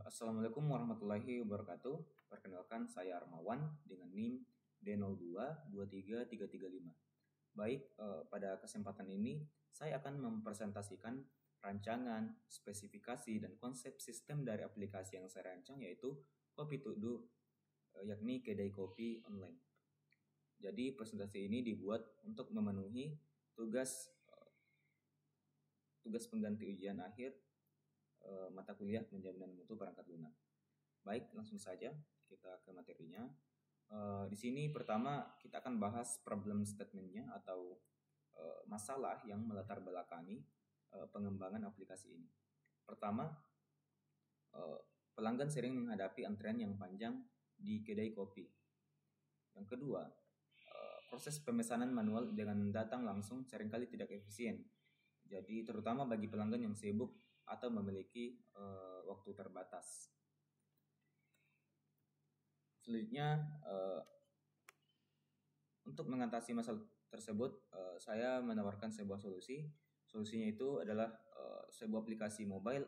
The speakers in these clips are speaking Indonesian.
Assalamualaikum warahmatullahi wabarakatuh. Perkenalkan, saya Armawan dengan NIM D02-23335. Baik, pada kesempatan ini saya akan mempresentasikan rancangan, spesifikasi, dan konsep sistem dari aplikasi yang saya rancang, yaitu Kopi Tudu, yakni kedai kopi online. Jadi presentasi ini dibuat untuk memenuhi tugas pengganti ujian akhir mata kuliah penjaminan mutu perangkat lunak. Baik, langsung saja kita ke materinya. Di sini pertama kita akan bahas problem statement-nya atau masalah yang melatar belakangi pengembangan aplikasi ini. Pertama, pelanggan sering menghadapi antrean yang panjang di kedai kopi. Yang kedua, proses pemesanan manual dengan datang langsung seringkali tidak efisien. Jadi terutama bagi pelanggan yang sibuk atau memiliki waktu terbatas. Selanjutnya, untuk mengatasi masalah tersebut, saya menawarkan sebuah solusi. Solusinya itu adalah sebuah aplikasi mobile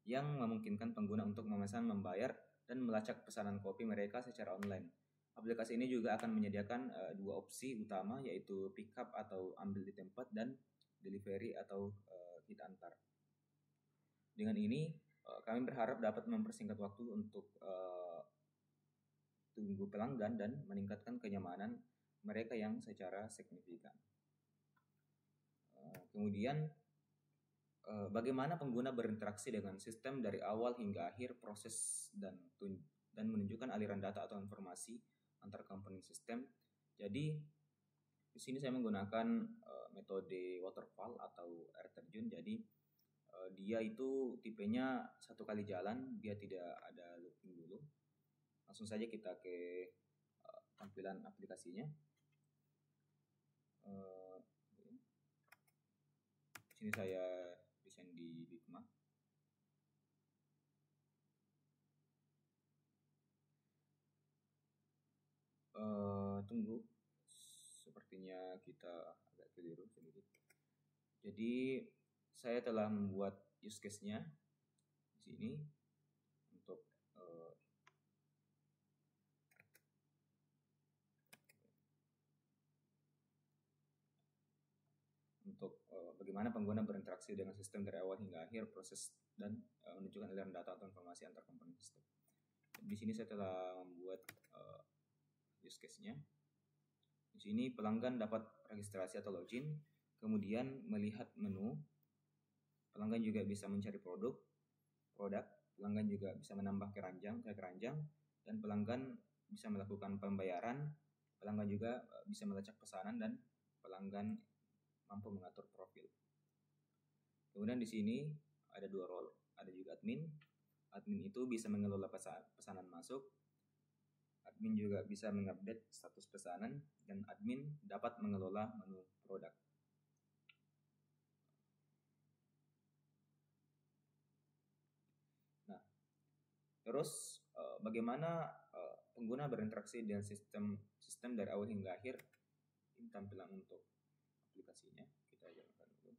yang memungkinkan pengguna untuk memesan, membayar, dan melacak pesanan kopi mereka secara online. Aplikasi ini juga akan menyediakan dua opsi utama, yaitu pick up atau ambil di tempat dan delivery atau kita antar. Dengan ini, kami berharap dapat mempersingkat waktu untuk tunggu pelanggan dan meningkatkan kenyamanan mereka yang secara signifikan. Kemudian, bagaimana pengguna berinteraksi dengan sistem dari awal hingga akhir proses dan menunjukkan aliran data atau informasi antar komponen sistem. Jadi, di sini saya menggunakan metode waterfall atau air terjun. Jadi dia itu tipenya satu kali jalan, dia tidak ada looping dulu. Langsung saja kita ke tampilan aplikasinya. Di sini saya desain di Figma. Tunggu, sepertinya kita agak keliru sedikit. Jadi saya telah membuat use case-nya di sini untuk bagaimana pengguna berinteraksi dengan sistem dari awal hingga akhir proses dan menunjukkan aliran data atau informasi antar komponen sistem. Di sini saya telah membuat use case-nya. Di sini pelanggan dapat registrasi atau login, kemudian melihat menu. Pelanggan juga bisa mencari produk, pelanggan juga bisa menambah keranjang, dan pelanggan bisa melakukan pembayaran, pelanggan juga bisa melacak pesanan, dan pelanggan mampu mengatur profil. Kemudian di sini ada dua role, ada juga admin. Admin itu bisa mengelola pesanan masuk, admin juga bisa mengupdate status pesanan, dan admin dapat mengelola menu produk. Terus bagaimana pengguna berinteraksi dengan sistem dari awal hingga akhir? Ini tampilan untuk aplikasinya, kita jalankan dulu.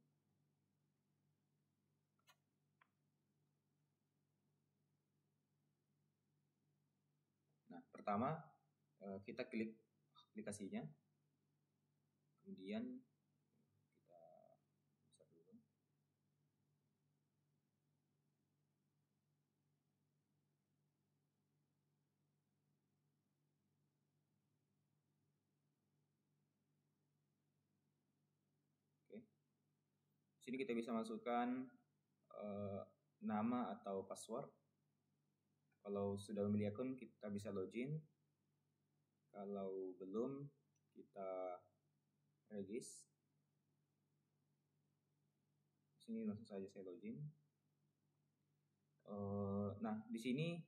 Nah, pertama kita klik aplikasinya, kemudian kita bisa dulu. Sini kita bisa masukkan nama atau password. Kalau sudah memilih akun, kita bisa login. Kalau belum, kita regis. Sini langsung saja saya login. Nah, di sini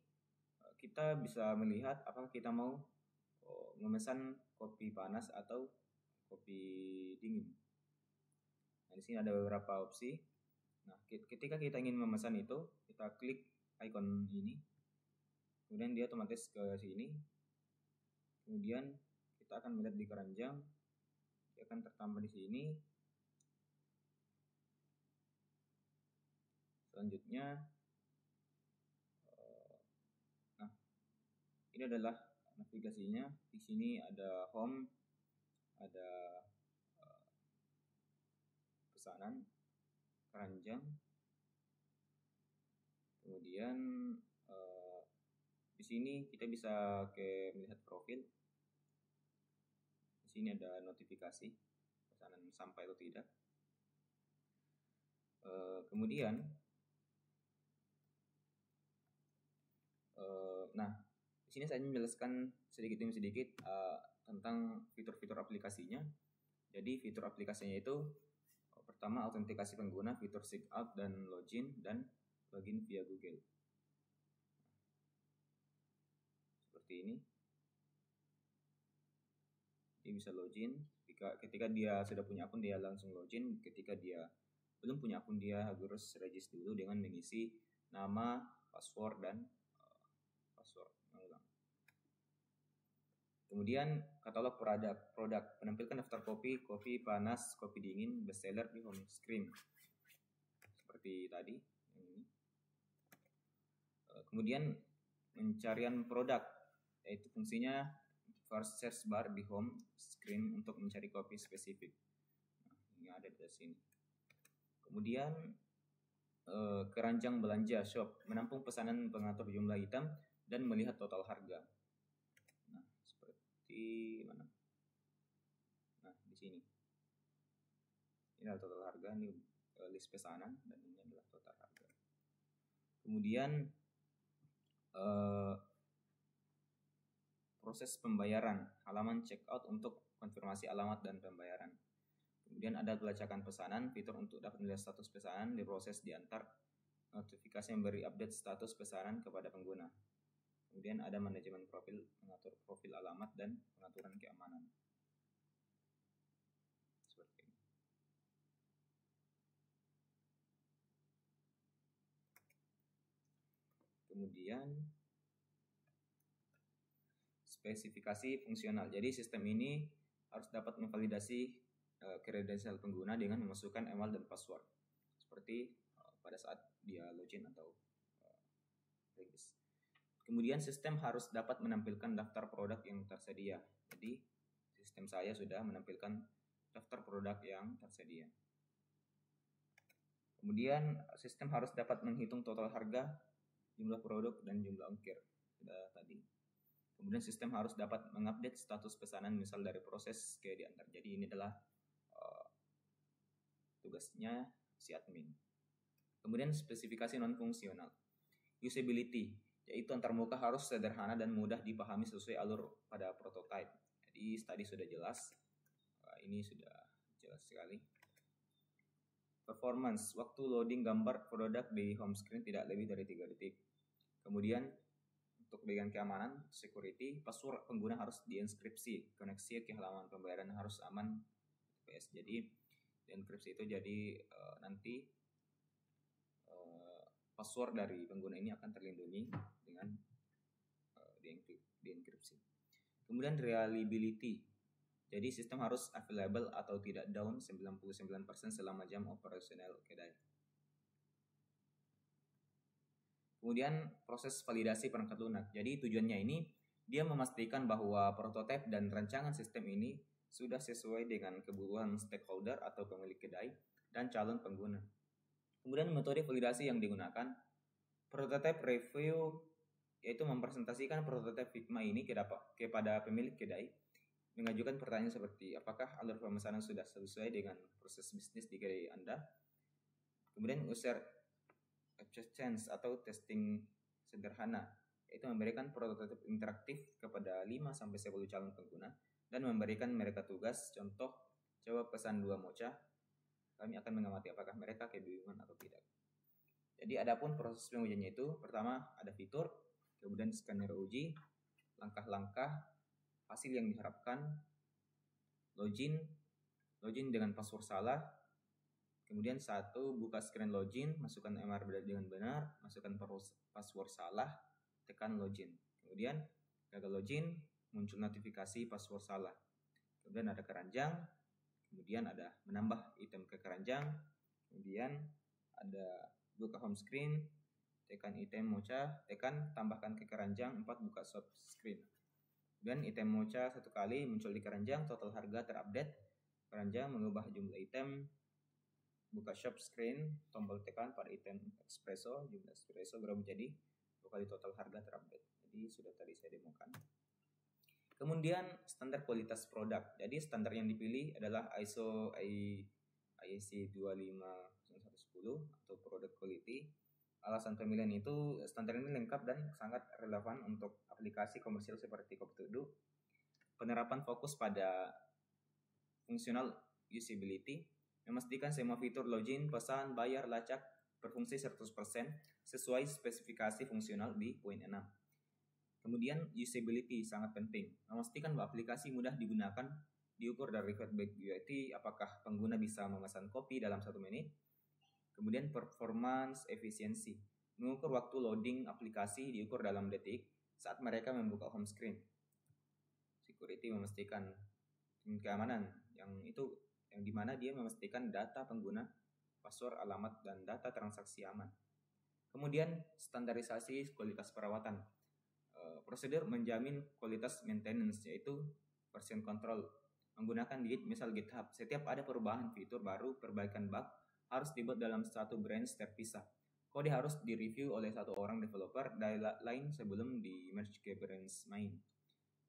kita bisa melihat apakah kita mau memesan kopi panas atau kopi dingin. Nah, di sini ada beberapa opsi. Nah, ketika kita ingin memesan itu, kita klik icon ini. Kemudian dia otomatis ke sini. Kemudian kita akan melihat di keranjang, dia akan tertambah di sini. Selanjutnya Ini adalah navigasinya. Di sini ada home, ada pesanan, keranjang, kemudian di sini kita bisa melihat profil. Di sini ada notifikasi pesanan sampai atau tidak. Kemudian nah, di sini saya menjelaskan sedikit demi sedikit tentang fitur-fitur aplikasinya. Jadi fitur aplikasinya itu pertama autentikasi pengguna, fitur sign out dan login via Google. Seperti ini. Dia bisa login. Ketika dia sudah punya akun, dia langsung login. Ketika dia belum punya akun, dia harus register dulu dengan mengisi nama, password dan password. Kemudian katalog produk menampilkan daftar kopi panas, kopi dingin, bestseller di home screen seperti tadi. Kemudian pencarian produk, yaitu fungsinya first search bar di home screen untuk mencari kopi spesifik. Nah, ini ada di sini. Kemudian keranjang belanja shop menampung pesanan, pengatur jumlah item dan melihat total harga. Nah, seperti mana? Nah, di sini. Ini adalah total harga, ini list pesanan dan ini adalah total harga. Kemudian proses pembayaran, halaman checkout untuk konfirmasi alamat dan pembayaran. Kemudian ada pelacakan pesanan, fitur untuk dapat melihat status pesanan diproses diantar, notifikasi memberi update status pesanan kepada pengguna. Kemudian ada manajemen profil, mengatur profil alamat dan pengaturan keamanan. Seperti ini. Kemudian spesifikasi fungsional. Jadi sistem ini harus dapat memvalidasi kredensial pengguna dengan memasukkan email dan password. Seperti pada saat dia login atau register. Kemudian sistem harus dapat menampilkan daftar produk yang tersedia. Jadi sistem saya sudah menampilkan daftar produk yang tersedia. Kemudian sistem harus dapat menghitung total harga, jumlah produk dan jumlah ongkir. Sudah tadi. Kemudian sistem harus dapat mengupdate status pesanan misal dari proses ke diantar. Jadi ini adalah tugasnya si admin. Kemudian spesifikasi non-fungsional. Usability, yaitu antarmuka harus sederhana dan mudah dipahami sesuai alur pada prototype. Jadi tadi sudah jelas. Ini sudah jelas sekali. Performance, waktu loading gambar produk di home screen tidak lebih dari 3 detik. Kemudian untuk bagian keamanan, security, password pengguna harus dienkripsi, koneksi ke halaman pembayaran harus aman. Jadi dienkripsi itu jadi nanti password dari pengguna ini akan terlindungi dengan dienkripsi. Kemudian reliability. Jadi sistem harus available atau tidak down 99% selama jam operasional kedai. Kemudian proses validasi perangkat lunak. Jadi tujuannya ini dia memastikan bahwa prototipe dan rancangan sistem ini sudah sesuai dengan kebutuhan stakeholder atau pemilik kedai dan calon pengguna. Kemudian metode validasi yang digunakan, prototype review, yaitu mempresentasikan prototipe Figma ini kepada pemilik kedai, mengajukan pertanyaan seperti apakah alur pemesanan sudah sesuai dengan proses bisnis di kedai Anda. Kemudian user acceptance atau testing sederhana, yaitu memberikan prototipe interaktif kepada 5-10 calon pengguna dan memberikan mereka tugas, contoh jawab pesan 2 mocha. Kami akan mengamati apakah mereka kebingungan atau tidak. Jadi adapun proses pengujiannya itu, pertama ada fitur, kemudian skenario uji, langkah-langkah, hasil yang diharapkan, login dengan password salah, kemudian 1, buka screen login, masukkan MR dengan benar, masukkan password salah, tekan login. Kemudian gagal login, muncul notifikasi password salah. Kemudian ada keranjang, kemudian ada menambah item ke keranjang, kemudian ada buka home screen, tekan item mocha, tekan tambahkan ke keranjang 4 buka shop screen. Dan item mocha satu kali muncul di keranjang, total harga terupdate. Keranjang mengubah jumlah item, buka shop screen, tombol tekan pada item espresso, jumlah espresso berubah menjadi 2 kali total harga terupdate. Jadi sudah tadi saya demokan. Kemudian standar kualitas produk. Jadi standar yang dipilih adalah ISO IEC 25110 atau product quality. Alasan pemilihan itu standar ini lengkap dan sangat relevan untuk aplikasi komersial seperti Kopi2Do. Penerapan fokus pada fungsional usability, memastikan semua fitur login, pesan, bayar, lacak berfungsi 100% sesuai spesifikasi fungsional di poin 6. Kemudian usability sangat penting, memastikan bahwa aplikasi mudah digunakan, diukur dari feedback UAT apakah pengguna bisa memesan kopi dalam 1 menit. Kemudian performance efisiensi, mengukur waktu loading aplikasi diukur dalam detik saat mereka membuka home screen. Security memastikan keamanan yang dimana dia memastikan data pengguna, password, alamat, dan data transaksi aman. Kemudian standarisasi kualitas perawatan. Prosedur menjamin kualitas maintenance, yaitu version control menggunakan misal GitHub. Setiap ada perubahan fitur baru, perbaikan bug harus dibuat dalam satu branch terpisah. Kode harus direview oleh satu orang developer lain sebelum di merge ke branch main.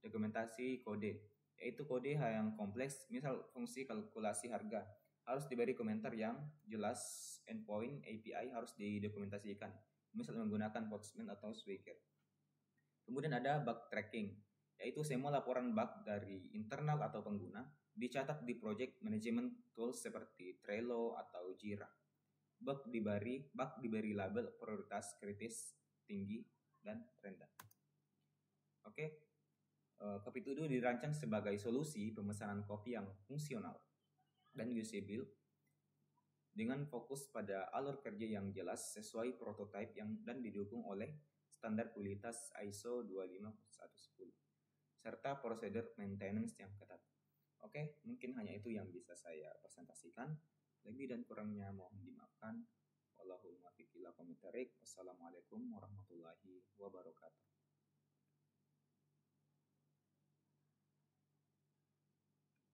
Dokumentasi kode, yaitu kode yang kompleks, misal fungsi kalkulasi harga, harus diberi komentar yang jelas. Endpoint API harus didokumentasikan, misal menggunakan Postman atau Swagger. Kemudian ada bug tracking, yaitu semua laporan bug dari internal atau pengguna dicatat di project management tools seperti Trello atau Jira. Bug diberi label prioritas kritis, tinggi, dan rendah. Oke. Kopi2Do dirancang sebagai solusi pemesanan kopi yang fungsional dan usable dengan fokus pada alur kerja yang jelas sesuai prototipe dan didukung oleh standar kualitas ISO 25110 serta prosedur maintenance yang ketat. Oke, mungkin hanya itu yang bisa saya presentasikan. Lebih dan kurangnya mohon dimaafkan. Wallahul muwaffiq ila aqwamit thoriq. Wassalamualaikum warahmatullahi wabarakatuh.